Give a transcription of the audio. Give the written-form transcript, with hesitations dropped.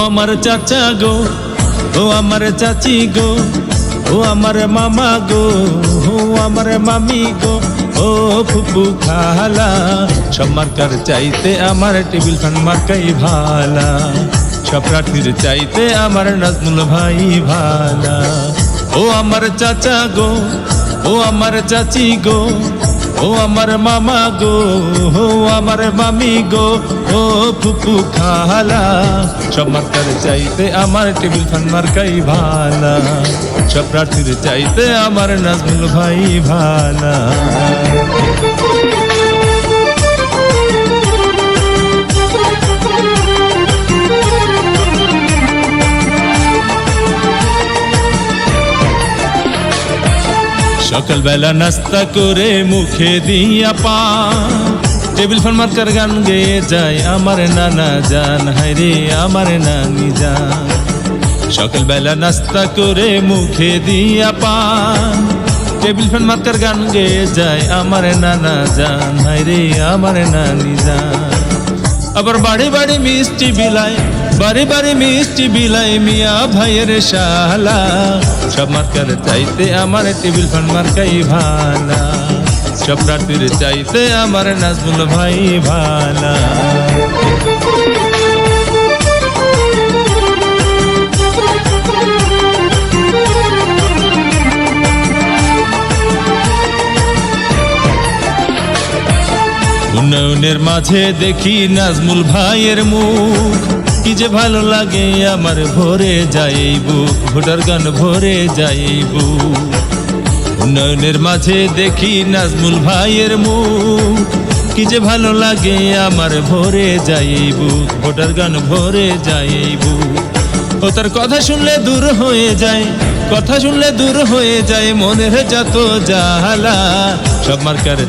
আমার চাচা গো, ও আমার চাচি গো, ও আমার মামা গো, ও আমার মামি গো, ও ফুপু খালা, সব মার্কার চাইতে আমার টেবিল ফ্যান মার্কাই ভালা। সব প্রার্থীর চাইতে আমার নাজমুল ভাই ভালা। ও আমার চাচা গো, ও আমার চাচি গো, ও আমার মামা গো, ও আমার মামি গো, ও ফুপু খালা, সব মার্কার চাইতে আমার টেবিল ফ্যান মার্কাই ভালা। সব প্রার্থীর চাইতে আমার নাজমুল ভাই ভালা। সকালবেলা নাস্তা করে মুখে দিয়া পান, টেবিল ফ্যান মার্কার গান গেয়ে যায় আমার নানা জান, হায়রে আমার নানি জান। সকালবেলা নাস্তা করে মুখে দিয়া পান, টেবিল ফ্যান মার্কার গান গেয়ে যায় আমার নানা জান, হায়রে আমার নানি জান। আবার বাড়ি বাড়ি মিষ্টি বিলায়, বাড়ি বাড়ি মিষ্টি বিলায় মিয়া ভাইয়ের শালা। সব মার্কার চাইতে আমার টেবিল ফ্যান মার্কাই ভালা। সব প্রার্থীর চাইতে আমার নাজমুল ভাই ভালা। উন্নয়নের মাঝে দেখি নাজমুল ভাইয়ের মুখ, কি যে ভালো লাগে আমার ভরে যায় বুক, ভোটার গান ভরে যায় বুক। উন্নয়নের মাঝে দেখি নাজমুল ভাইয়ের মুখ, কি যে ভালো লাগে আমার ভরে যায় বুক, ভোটার গান ভরে যায় বুক। ও তার কথা শুনলে দূর হয়ে যায়, কথা শুনলে দূর হয়ে যায় মনের যত জ্বালা। সব মার্কার